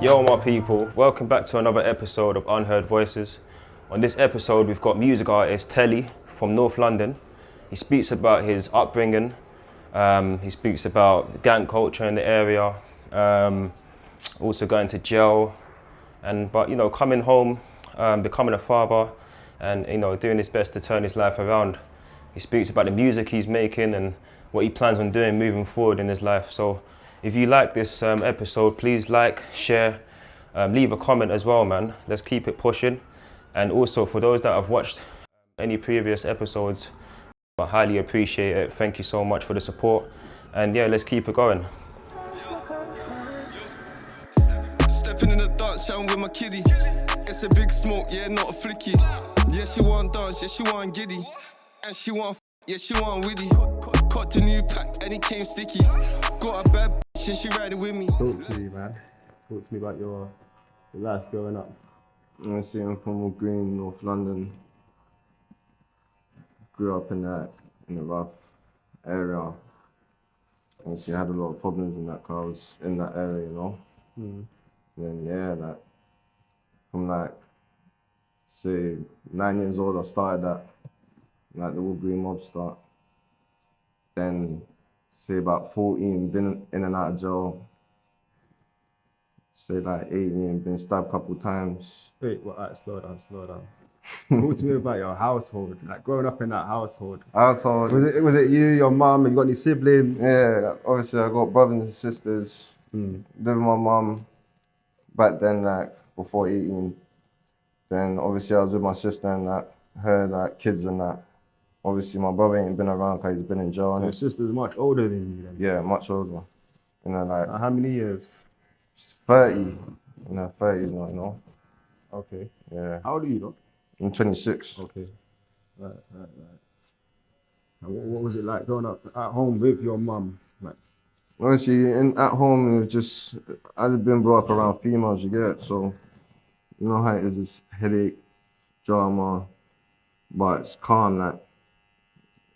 Yo my people, welcome back to another episode of Unheard Voices. On this episode we've got music artist Telly from North London. He speaks about his upbringing, he speaks about gang culture in the area, also going to jail, but coming home, becoming a father and doing his best to turn his life around. He speaks about the music he's making and what he plans on doing moving forward in his life. So if you like this episode, please like, share, leave a comment as well, man. Let's keep it pushing. And also for those that have watched any previous episodes, I highly appreciate it. Thank you so much for the support. And yeah, let's keep it going. Stepping in the dance, shouting with my kiddie. It's a big smoke, yeah, not a flicky. Yeah, she want dance, yeah, she want giddy. And she want yeah, she want widdy. Caught the new pack and it came sticky. Got a bad bitch and she riding with me. Talk to me, man. Talk to me about your life growing up. I'm from Green, North London. Grew up in a rough area. Obviously, I had a lot of problems in that car. I was in that area, Then yeah, from say 9 years old, I started that, the Wood Green mob start. Then say about 14, been in and out of jail. Say 18, been stabbed a couple times. Wait, slow down. Talk to me about your household, growing up in that household. Was it you, your mum, and you got any siblings? Yeah, obviously I got brothers and sisters. Living with my mum back then, before 18. Then obviously I was with my sister and her kids and that. Obviously my brother ain't been around because he's been in jail. So your sister's much older than you then? Yeah, much older. How many years? She's 30. In her 30s now, Okay. Yeah. How old are you, though? I'm 26. Okay. Right. And what was it like growing up at home with your mum? Obviously, at home, it was just, I've been brought up around females, you get it? So, you know how it is, it's headache, drama, but it's calm,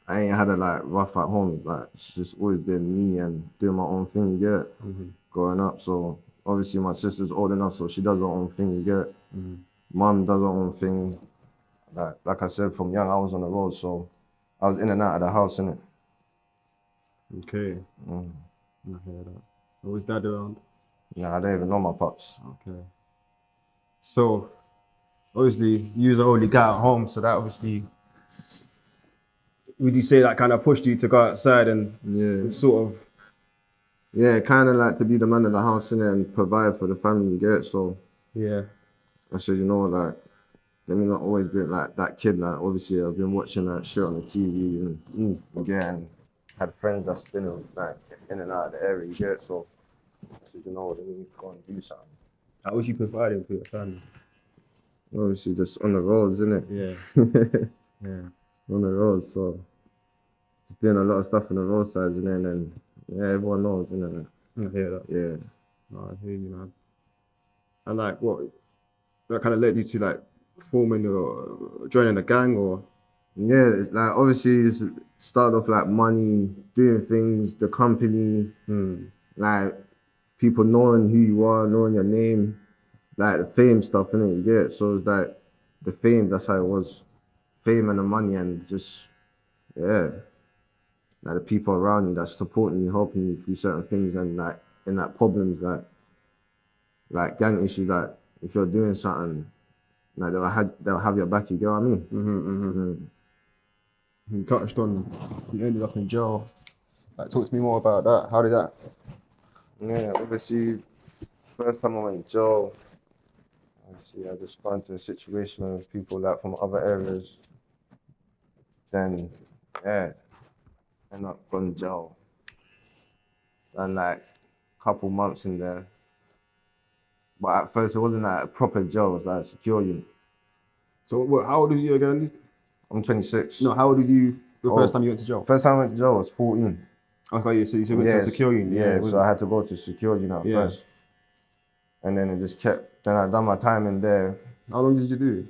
I ain't had a rough at home, it's just always been me and doing my own thing, you get it? Growing up, so obviously my sister's old enough, so she does her own thing, you get it? Mum does her own thing. Like I said, from young, I was on the road, so I was in and out of the house, innit? Okay. I hear that. Was dad around? Nah, I don't even know my pops. Okay. So, obviously, you was the only guy at home, so that obviously, would you say that kind of pushed you to go outside and sort of? Yeah, kind of to be the man of the house, innit, and provide for the family, you get it? So, yeah. I said, let me not always be that kid. Obviously, I've been watching that shit on the TV and again, had friends that's been in and out of the area, you get it? So I said, let me go and do something. How was you providing for your family? Obviously, just on the roads, innit? Yeah. Yeah. On the roads, so just doing a lot of stuff on the roadsides, and then everyone knows, innit? I hear that. Yeah. No, I hear you, man. And what that kind of led you to forming or joining a gang, or? Yeah, it's obviously it's started off money, doing things, the company, people knowing who you are, knowing your name, the fame stuff, innit? You get it? So it's the fame, that's how it was. Fame and the money and just, the people around you that's supporting you, helping you through certain things and in problems, gang issues, if you're doing something, they'll have your back, you get what I mean? You touched on, you ended up in jail. Talk to me more about that. How did that? Yeah, obviously, first time I went to jail, obviously I just got into a situation with people from other areas. Then, end up going to jail. And couple months in there. But at first it wasn't a proper jail, it was a secure unit. So how old was you again? I'm 26. No, how old were you the first time you went to jail? First time I went to jail was 14. Okay, so you went to a secure unit? Yeah, so I had to go to secure unit first. And then it just kept, then I done my time in there. How long did you do?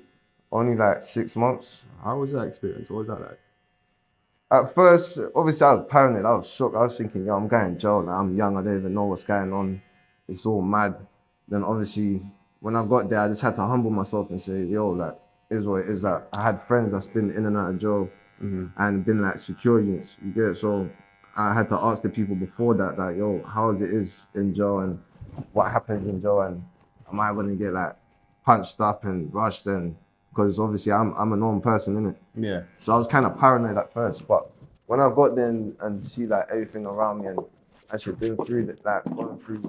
Only 6 months. How was that experience? What was that like? At first, obviously I was paranoid, I was shocked. I was thinking, I'm going to jail now, I'm young, I don't even know what's going on. It's all mad. then obviously when I got there, I just had to humble myself and say, yo, like, is what it is. Like, I had friends that's been in and out of jail and been like secure units. You get it? So I had to ask the people before that, like, yo, how it is in jail and what happens in jail, and am I gonna get like punched up and rushed? And because obviously I'm a known person, innit? Yeah. So I was kind of paranoid at first, but when I got there and see like everything around me and actually been through that, like going through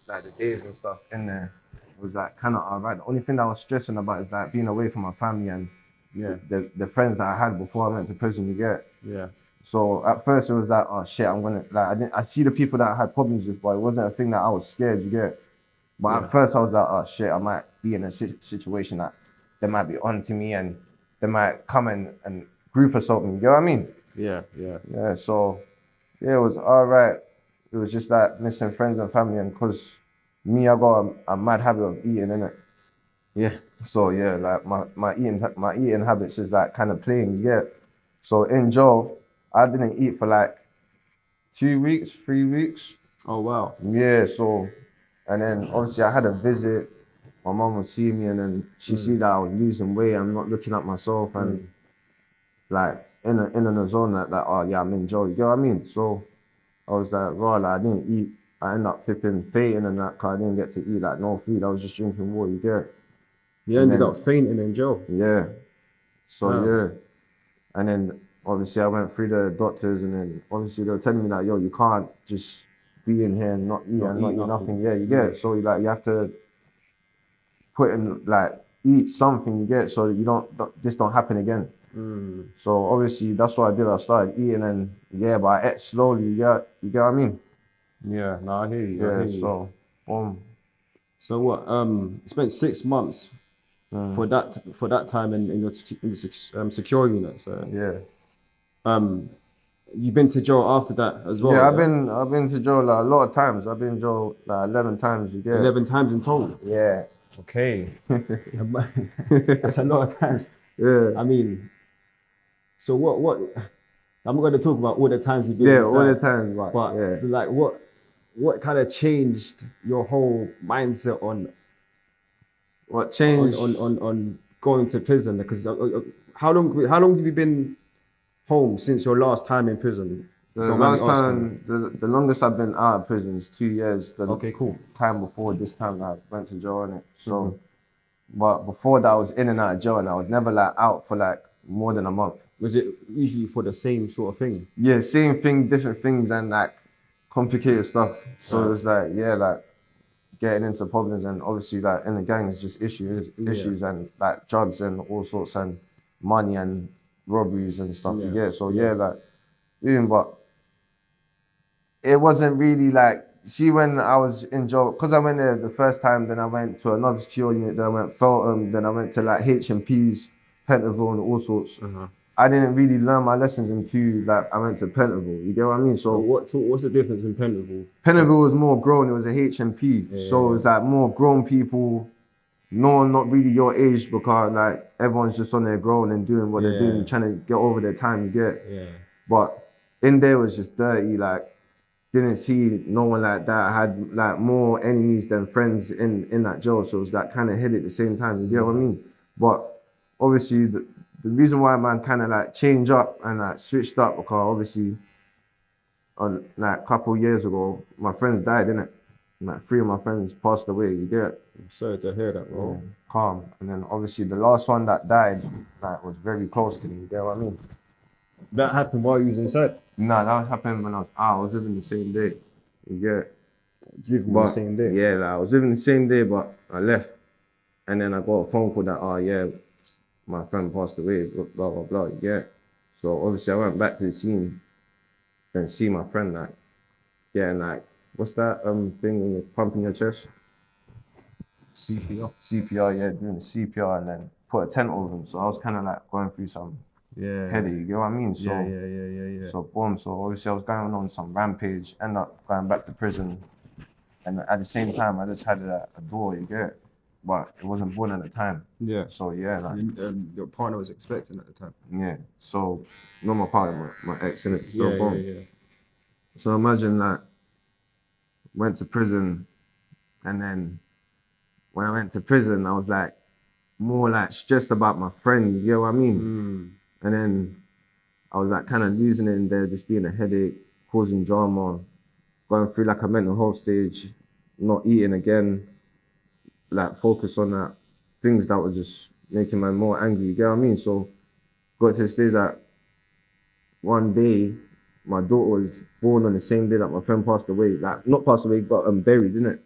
like the days and stuff in there, it was like kind of alright. The only thing that I was stressing about is like being away from my family and the friends that I had before I went to prison. You get? Yeah. So at first it was like, oh shit, I'm gonna like I see the people that I had problems with, but it wasn't a thing that I was scared. You get? But at first I was like, oh shit, I might be in a situation that they might be onto me and they might come and group assault me. You know what I mean? Yeah. Yeah. So yeah, it was alright. It was just like missing friends and family, and cause me, I got a mad habit of eating, innit? Yeah. So yeah, like my eating habits is like kind of playing. You get? So in jail, I didn't eat for like 2 weeks, 3 weeks. Oh wow. Yeah, so, and then obviously I had a visit. My mom was seeing me, and then she see that I was losing weight. I'm not looking at myself, and like in a zone that oh yeah, I'm in jail. You get what I mean? So I was like, raw, like I didn't eat. I ended up flipping fainting and that, cause I didn't get to eat like no food. I was just drinking water. You get? You ended up fainting in jail. Yeah. So Wow. yeah, and then obviously I went through the doctors, and then obviously they were telling me like, yo, you can't just be in here and not eat and not eat nothing. Yeah, you get it. So like you have to put in like eat something. You get it, so that this don't happen again. So obviously that's what I did. I started eating, and yeah, but I ate slowly. You get what I mean? Yeah. No, I hear you. Yeah. So So what? You spent 6 months for that time in the secure unit. So yeah. you've been to jail after that as well. Yeah, I've been to jail like a lot of times. I've been to jail like 11 times. You get 11 times in total. Yeah. Okay. That's a lot of times. Yeah. I mean, so what? I'm not going to talk about all the times you've been inside. Yeah, all the times, but yeah. So like what kind of changed your whole mindset on what changed on going to prison? Because how long have you been home since your last time in prison? The longest I've been out of prison is 2 years. Okay, cool. Time before this time I went to jail, innit? So, but before that I was in and out of jail, and I was never like out for like more than a month. Was it usually for the same sort of thing? Yeah, same thing, different things, and like complicated stuff. So it was like, yeah, like getting into problems, and obviously like in the gang it's just issues and like drugs and all sorts, and money and robberies and stuff. Yeah. You get it? So yeah, like even but it wasn't really like, see, when I was in jail, because I went there the first time, then I went to another secure unit, then I went Feltham, then I went to like H&P's, Pentonville and all sorts. I didn't really learn my lessons until like I went to Pentonville. You get what I mean? So what's the difference in Pentonville? Pentonville was more grown. It was a H&P, so it was like more grown people. No one not really your age, because like everyone's just on their grown and doing what they're doing, trying to get over their time. You get? Yeah. But in there was just dirty. Like didn't see no one like that. I had like more enemies than friends in that jail. So it was like kind of hit at the same time. You get what I mean? But obviously the reason why man kind of like changed up and like switched up, because obviously on like a couple years ago, my friends died, innit? Like 3 of my friends passed away. You get it? I'm sorry to hear that, bro. Calm. And then obviously the last one that died like was very close to me. You get what I mean? That happened while you was inside? Nah, that happened when I was out. I was living the same day. You get it? Living the same day? Yeah, like I was living the same day, but I left. And then I got a phone call that, oh yeah, my friend passed away, blah, blah, blah, you get it? So obviously I went back to the scene and see my friend like, getting like, what's that thing when you're pumping your chest? CPR. CPR, yeah, doing the CPR, and then put a tent over him. So I was kind of like going through some headache, you know what I mean? So, yeah. So boom, so obviously I was going on some rampage, ended up going back to prison. And at the same time, I just had a door, you get it? But it wasn't born at the time. Yeah. So yeah, like your partner was expecting at the time. Yeah. So not my partner, my ex, innit? So Yeah. So imagine that went to prison, And then when I went to prison, I was like more like stressed about my friend, you know what I mean? And then I was like kind of losing it in there, just being a headache, causing drama, going through like a mental health stage, not eating again, like focus on that things that were just making me more angry, you get what I mean? So got to the stage that one day my daughter was born on the same day that my friend passed away, like not passed away, but buried, innit?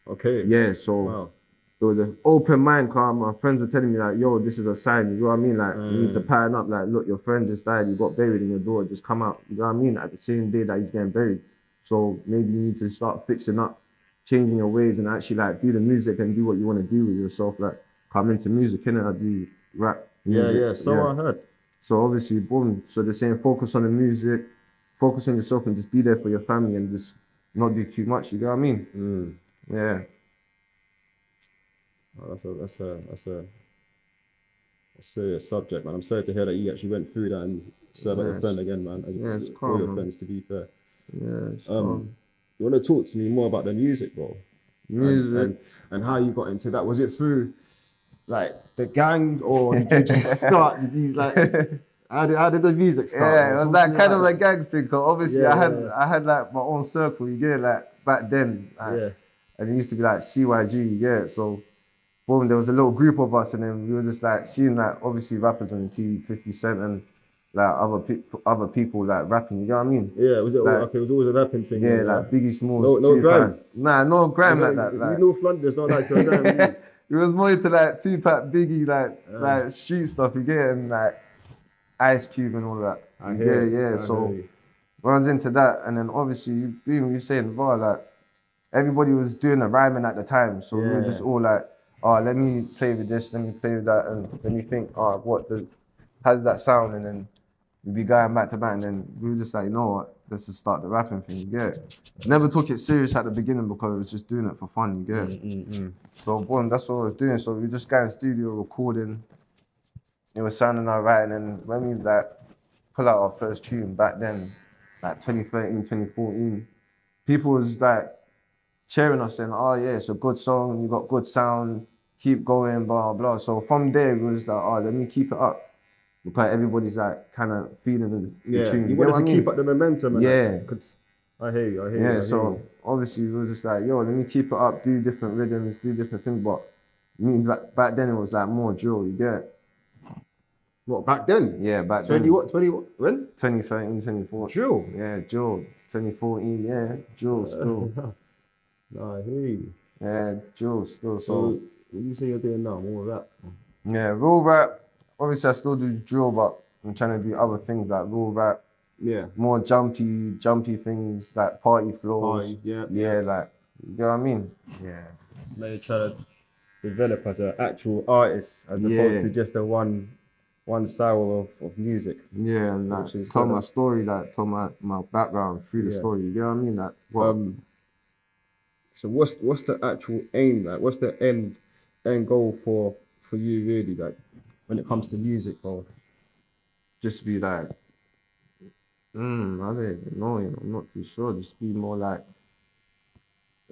Okay. Yeah, so Wow. there was an open mind, cause my friends were telling me like, yo, this is a sign, you know what I mean? Like, you need to pattern up, like, look, your friend just died, you got buried and your daughter just come out, you know what I mean? At the same day that he's getting buried. So maybe you need to start fixing up, changing your ways and actually like do the music and do what you want to do with yourself. Like, come into music, innit? I do rap music. Yeah, so I heard. So obviously, boom. So they're saying focus on the music, focus on yourself and just be there for your family and just not do too much, you know what I mean? Yeah. Oh, that's a serious subject, man. I'm sorry to hear that you actually went through that and served your friend again, man. Yeah, it's calm, all your man. friends, to be fair. Yeah, it's calm. You want to talk to me more about the music, bro? Music. And how you got into that? Was it through like the gang, or did you just start? Did you like? How did the music start? Yeah, it was Talk that to me kind about of a gang thing. Cause obviously, Yeah, I had like my own circle. You get it? Like back then, like, and it used to be like CYG. You get it? So, boom, there was a little group of us, and then we were just like seeing like obviously rappers on the TV, 50 Cent and like other people like rapping. You know what I mean? Yeah, was it like, okay? It was always a rapping thing. Yeah, like Biggie Smalls. No grime. Nah, no grime like that. Like, North London, it's not like your grime. It was more into like Tupac, Biggie, like street stuff. You get it? And like Ice Cube and all that. I hear it. Yeah. So when I was into that, and then obviously you saying bar, like everybody was doing the rhyming at the time, so we were just all like, oh, let me play with this, let me play with that, and let me think, oh, how's that sound? And then we'd be going back to back, and then we were just like, you know what, let's just start the rapping thing. You get it? Never took it serious at the beginning because I was just doing it for fun. You get it? So boom, that's what I was doing. So we just got in the studio recording. It was sounding alright, and then when we like pull out our first tune back then, like 2013, 2014, people was like cheering us saying, oh yeah, it's a good song, you got good sound, keep going, blah, blah. So from there, it was like, oh, let me keep it up. Because everybody's like kind of feeling the tune. You wanted to keep up the momentum. Yeah. I hear you. Yeah, so obviously we were just like, yo, let me keep it up, do different rhythms, do different things. But me, back then it was like more drill, you get it? What, back then? Yeah, back 20 then. what? 20 what? When? 2013, 2014. Drill? Yeah, drill. 2014, yeah, drill still. No, I hear you. Yeah, drill still. So what do you say you're doing now? More rap? Yeah, real rap. Obviously, I still do drill, but I'm trying to do other things like real rap. Yeah. More jumpy things like party flows. Yeah, like, you know what I mean? Yeah. Now you're trying to develop as an actual artist as opposed to just a one style of music. Yeah, and like tell my story, like tell my background through the story. You know what I mean? Like what? So what's the actual aim? Like what's the end goal for you really? Like when it comes to music, bro? Just be like, I don't even know. I'm not too sure. Just be more like.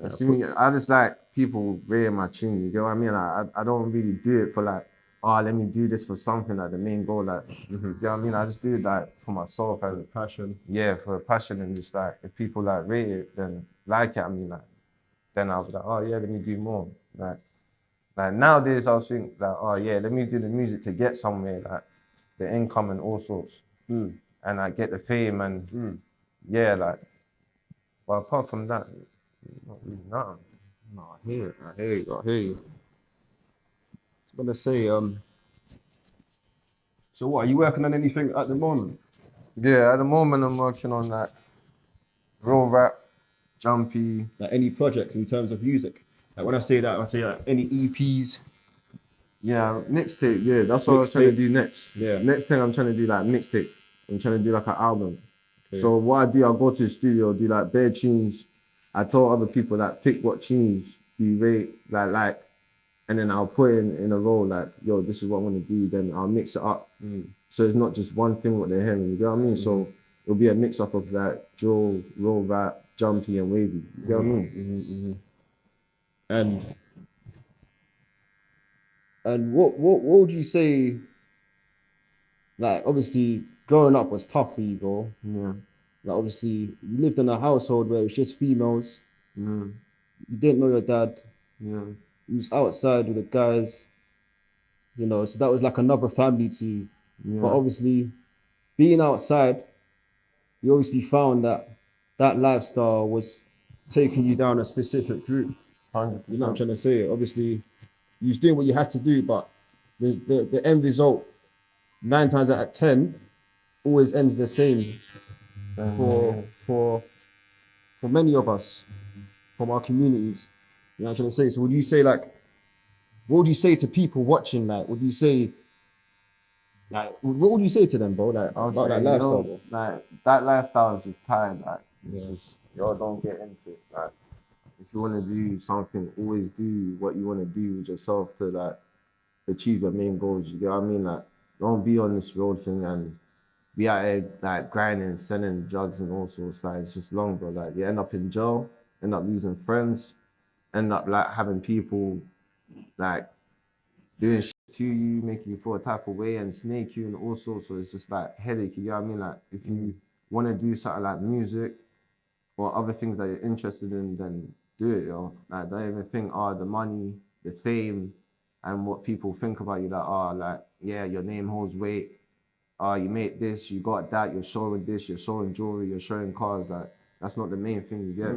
I just like people rating my tune. You know what I mean? I don't really do it for like, oh, let me do this for something like the main goal. Like, you know what I mean? I just do it like for myself as a passion. Yeah, for a passion, and just like if people like rate it, then like it. I mean, like then I'll be like, oh yeah, let me do more. Like nowadays, I'll think like, oh yeah, let me do the music to get somewhere, like the income and all sorts, and I get the fame and yeah, like. But apart from that, not really nothing. No, I hear you. I was gonna say, so what, are you working on anything at the moment? Yeah, at the moment I'm working on like real rap, jumpy. Like any projects in terms of music? Like when I say that, I say like any EPs. Yeah, mixtape, yeah, that's what I was trying to do next. Yeah. Next thing I'm trying to do like mixtape. I'm trying to do like an album. Okay. So what I do, I'll go to the studio, do like bare tunes. I tell other people that pick what tunes you rate, like, and then I'll put it in a row like, yo, this is what I want to do. Then I'll mix it up. So it's not just one thing what they're hearing. You know what I mean? So it'll be a mix up of like drill, roll rap, jumpy, and wavy. You know what I mean? And what would you say? Like, obviously, growing up was tough for you, bro. Yeah. Like, obviously, you lived in a household where it was just females. Yeah. You didn't know your dad. Yeah. You was outside with the guys. You know, so that was like another family to you. But Yeah. obviously, being outside, you obviously found that that lifestyle was taking you down a specific route. 100%. You know what I'm trying to say? Obviously, you was doing what you had to do, but the end result, 9 times out of 10, always ends the same for for many of us from our communities. You know what I'm trying to say? So would you say, like, what would you say to people watching? Like, would you say, like, what would you say to them, bro? Like, I'll about that say, lifestyle, yo, bro? like that lifestyle is just tired. Like, it's Yeah. just, yo, don't get into it. Like, if you want to do something, always do what you want to do with yourself to like achieve your main goals. You get what I mean? Like, don't be on this road thing and be out here like grinding, selling drugs and all sorts. Like, it's just long, bro. Like, you end up in jail, end up losing friends, end up like having people like doing shit to you, making you feel a type of way and snake you and all sorts. So it's just like headache. You know what I mean? Like, if you want to do something like music or other things that you're interested in, then do it, yo. Like, don't even think, the money, the fame, and what people think about you. That, like, yeah, your name holds weight. You make this, you got that, you're showing this, you're showing jewelry, you're showing cars. Like, that's not the main thing you get.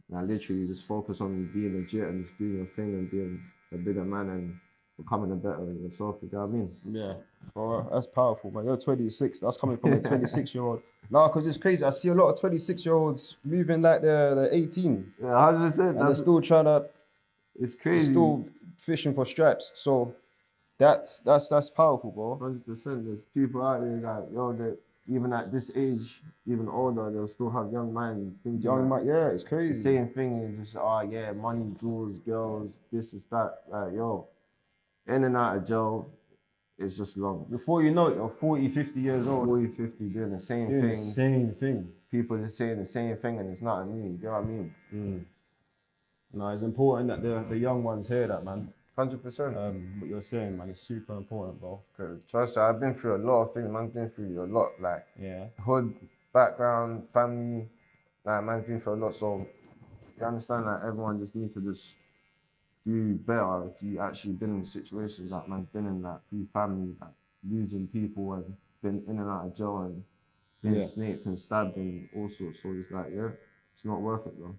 Like, literally, just focus on being legit and just doing your thing and being a bigger man and becoming a better yourself. You know what I mean? Yeah, bro, that's powerful, man. You're 26. That's coming from a 26-year-old. Nah, because it's crazy. I see a lot of 26-year-olds moving like they're 18. Yeah, 100%. And they're still trying to, It's they're crazy. still fishing for stripes. So that's powerful, bro. 100%. There's people out there that, yo, that even at this age, even older, they'll still have young minds thinking Young that man, yeah, it's the crazy. same thing is just, yeah, money, jewels, girls, this is that. Like, yo, in and out of jail, it's just long. Before you know it, you're 40, 50 years old. 40, 50, doing the same Doing thing. the same thing. People just saying the same thing and it's not me. You know what I mean? No, it's important that the young ones hear that, man. 100%. What you're saying, man, is super important, bro. Trust me, I've been through a lot of things. Man's been through a lot, like hood, background, family. Like, man's been through a lot. So you understand that everyone just needs to just do better. If you actually been in situations like man's been in, like through family, like losing people and been in and out of jail and been snaked and stabbed and all sorts. So it's like, yeah, it's not worth it, though.